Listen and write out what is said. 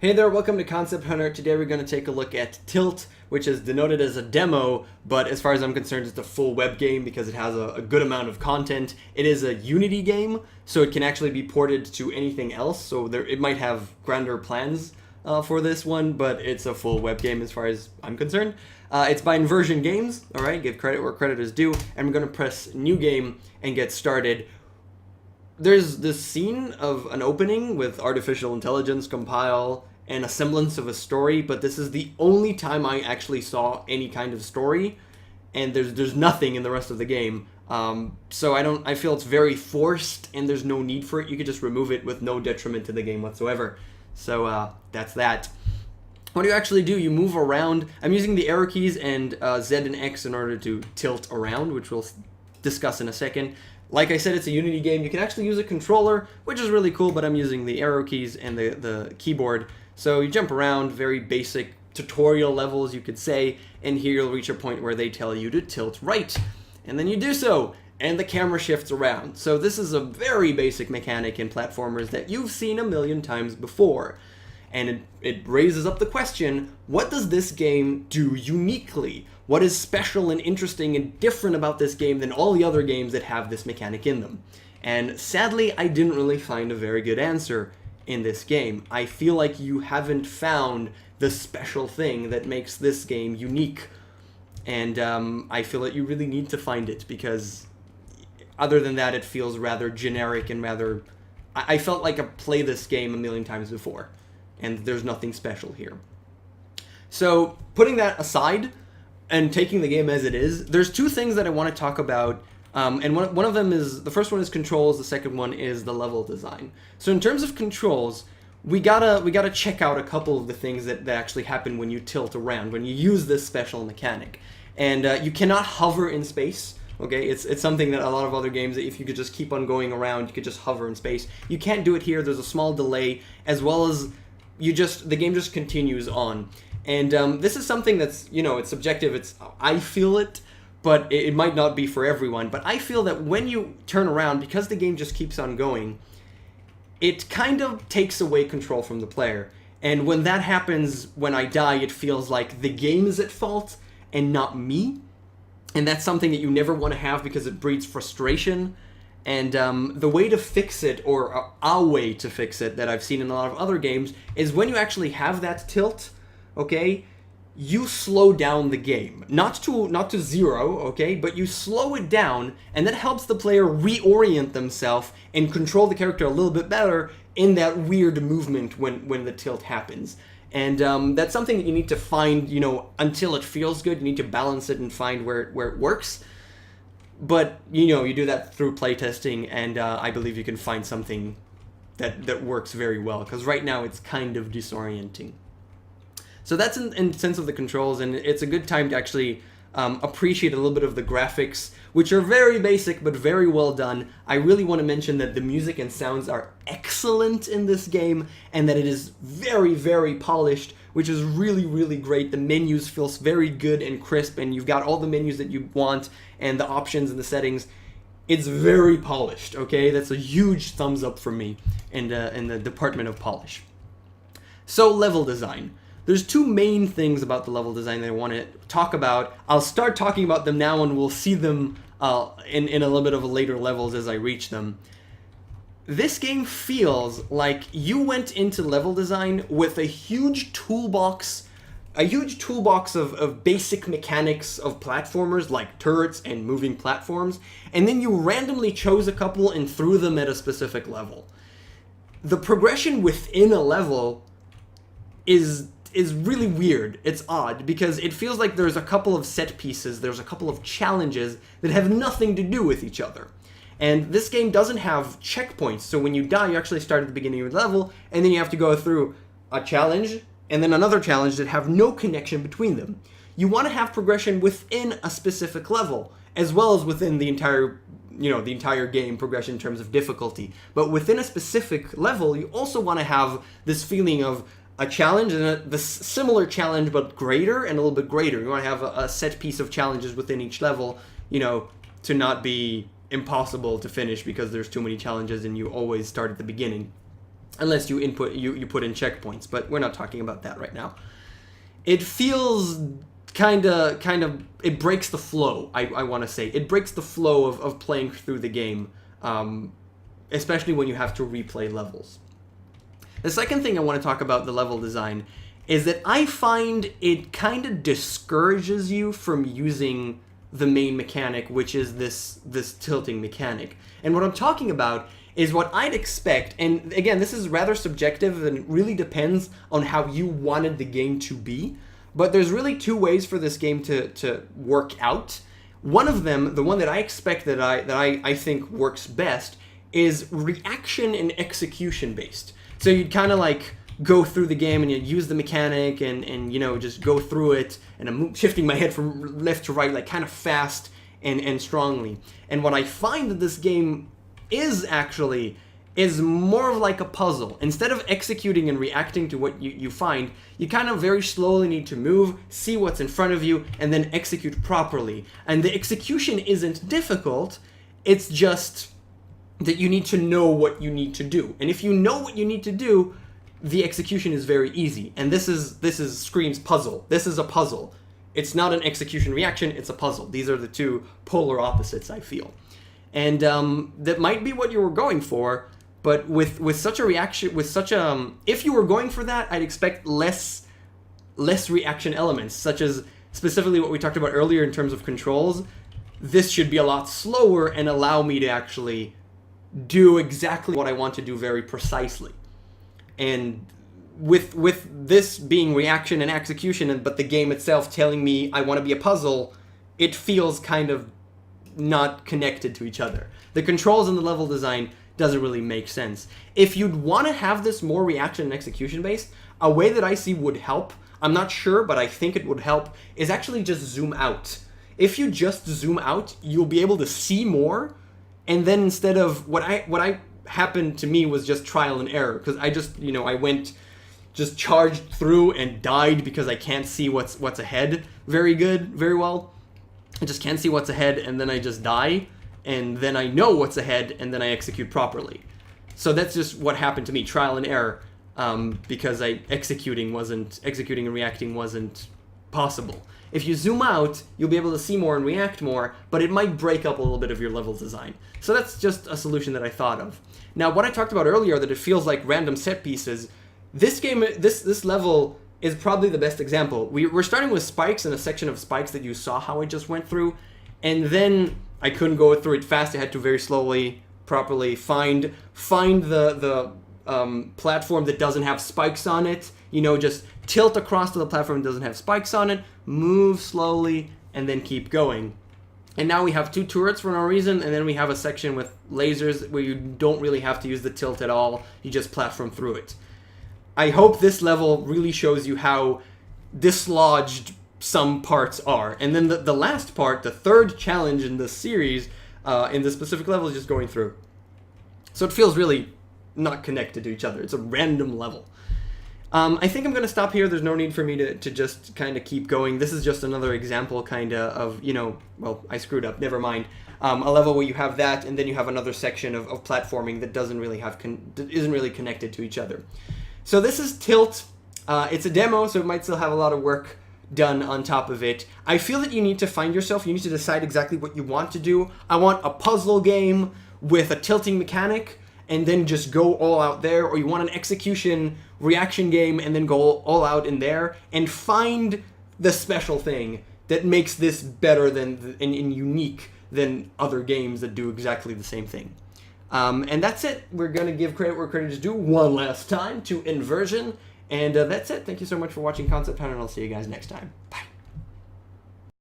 Hey there, welcome to Concept Hunter. Today we're going to take a look at Tilt, which is denoted as a demo, but as far as I'm concerned, it's a full web game because it has a good amount of content. It is a Unity game, so it can actually be ported to anything else, so it might have grander plans for this one, but it's a full web game as far as I'm concerned. It's by Inversion Games, alright, give credit where credit is due, and we're going to press New Game and get started. There's this scene of an opening with artificial intelligence compile and a semblance of a story, but this is the only time I actually saw any kind of story, and there's nothing in the rest of the game. So I feel it's very forced, and there's no need for it. You could just remove it with no detriment to the game whatsoever. So that's that. What do you actually do? You move around. I'm using the arrow keys and Z and X in order to tilt around, which we'll discuss in a second. Like I said, it's a Unity game. You can actually use a controller, which is really cool, but I'm using the arrow keys and the keyboard. So you jump around, very basic tutorial levels, you could say, and here you'll reach a point where they tell you to tilt right. And then you do so, and the camera shifts around. So this is a very basic mechanic in platformers that you've seen a million times before. And it raises up the question, what does this game do uniquely? What is special and interesting and different about this game than all the other games that have this mechanic in them? And sadly, I didn't really find a very good answer in this game. I feel like you haven't found the special thing that makes this game unique. And I feel that you really need to find it, because other than that, it feels rather generic and rather... I felt like I played this game a million times before, and there's nothing special here. So, putting that aside, and taking the game as it is, there's two things that I want to talk about, and one of them is, the first one is controls, the second one is the level design. So in terms of controls, we gotta check out a couple of the things that actually happen when you tilt around, when you use this special mechanic. And you cannot hover in space, okay? It's something that a lot of other games, if you could just keep on going around, you could just hover in space. You can't do it here, there's a small delay, as well as the game just continues on. And this is something that's, it's subjective, I feel it, but it might not be for everyone. But I feel that when you turn around, because the game just keeps on going, it kind of takes away control from the player. And when that happens, when I die, it feels like the game is at fault and not me. And that's something that you never want to have because it breeds frustration. And the way to fix it, or a way to fix it that I've seen in a lot of other games, is when you actually have that tilt, okay, you slow down the game. Not to zero, okay, but you slow it down, and that helps the player reorient themselves and control the character a little bit better in that weird movement when the tilt happens. And that's something that you need to find, until it feels good. You need to balance it and find where it works. But, you do that through playtesting, and I believe you can find something that works very well, because right now it's kind of disorienting. So that's in sense of the controls, and it's a good time to actually appreciate a little bit of the graphics, which are very basic but very well done. I really want to mention that the music and sounds are excellent in this game, and that it is very, very polished, which is really, really great. The menus feel very good and crisp, and you've got all the menus that you want, and the options and the settings. It's very polished, okay? That's a huge thumbs up for me in the department of polish. So, level design. There's two main things about the level design that I want to talk about. I'll start talking about them now, and we'll see them in a little bit of a later levels as I reach them. This game feels like you went into level design with a huge toolbox of basic mechanics of platformers like turrets and moving platforms, and then you randomly chose a couple and threw them at a specific level. The progression within a level is really weird. It's odd, because it feels like there's a couple of set pieces, there's a couple of challenges that have nothing to do with each other. And this game doesn't have checkpoints, so when you die, you actually start at the beginning of the level, and then you have to go through a challenge, and then another challenge that have no connection between them. You want to have progression within a specific level, as well as within the entire game progression in terms of difficulty. But within a specific level, you also want to have this feeling of a challenge, and the similar challenge but greater and a little bit greater. You want to have a set piece of challenges within each level, to not be impossible to finish because there's too many challenges and you always start at the beginning. unless you put in checkpoints, but we're not talking about that right now. It feels kind of, it breaks the flow, I want to say. It breaks the flow of playing through the game, especially when you have to replay levels. The second thing I want to talk about the level design is that I find it kind of discourages you from using the main mechanic, which is this tilting mechanic. And what I'm talking about is what I'd expect, and again, this is rather subjective and it really depends on how you wanted the game to be, but there's really two ways for this game to work out. One of them, the one that I expect that I think works best, is reaction and execution based. So you'd kind of like go through the game and you use the mechanic and you know, just go through it, and I'm shifting my head from left to right like kind of fast and strongly. And what I find that this game is more of like a puzzle. Instead of executing and reacting to what you find, you kind of very slowly need to move, see what's in front of you, and then execute properly. And the execution isn't difficult, it's just that you need to know what you need to do. And if you know what you need to do, the execution is very easy. And this is screams puzzle. This is a puzzle. It's not an execution reaction, it's a puzzle. These are the two polar opposites, I feel. And that might be what you were going for, but with such a reaction, if you were going for that, I'd expect less reaction elements, such as specifically what we talked about earlier in terms of controls. This should be a lot slower and allow me to actually do exactly what I want to do very precisely. And with this being reaction and execution, but the game itself telling me I want to be a puzzle, it feels kind of not connected to each other. The controls and the level design doesn't really make sense. If you'd want to have this more reaction and execution based, a way that I see would help, I'm not sure, but I think it would help, is actually just zoom out. If you just zoom out, you'll be able to see more, and then instead of what I happened to me was just trial and error, because I just, you know, I went just charged through and died because I can't see what's ahead very well. I just can't see what's ahead, and then I just die, and then I know what's ahead, and then I execute properly. So that's just what happened to me, trial and error, because executing and reacting wasn't possible. If you zoom out, you'll be able to see more and react more, but it might break up a little bit of your level design. So that's just a solution that I thought of. Now, what I talked about earlier, that it feels like random set pieces, this game, this level is probably the best example. We're starting with spikes and a section of spikes that you saw how I just went through, and then I couldn't go through it fast. I had to very slowly, properly find the platform that doesn't have spikes on it. You know, just tilt across to the platform that doesn't have spikes on it, move slowly, and then keep going. And now we have two turrets for no reason, and then we have a section with lasers where you don't really have to use the tilt at all. You just platform through it. I hope this level really shows you how dislodged some parts are. And then the last part, the third challenge in this series, in this specific level, is just going through. So it feels really not connected to each other. It's a random level. I think I'm going to stop here. There's no need for me to just kind of keep going. This is just another example kind of, you know, well, I screwed up. Never mind. A level where you have that, and then you have another section of platforming that doesn't really isn't really connected to each other. So this is Tilt. It's a demo, so it might still have a lot of work done on top of it. I feel that you need to find yourself. You need to decide exactly what you want to do. I want a puzzle game with a tilting mechanic, and then just go all out there, or you want an execution reaction game and then go all out in there, and find the special thing that makes this better than and unique than other games that do exactly the same thing. And that's it. We're going to give credit where credit is due one last time to Inversion, and that's it. Thank you so much for watching Concept Hunter, and I'll see you guys next time. Bye.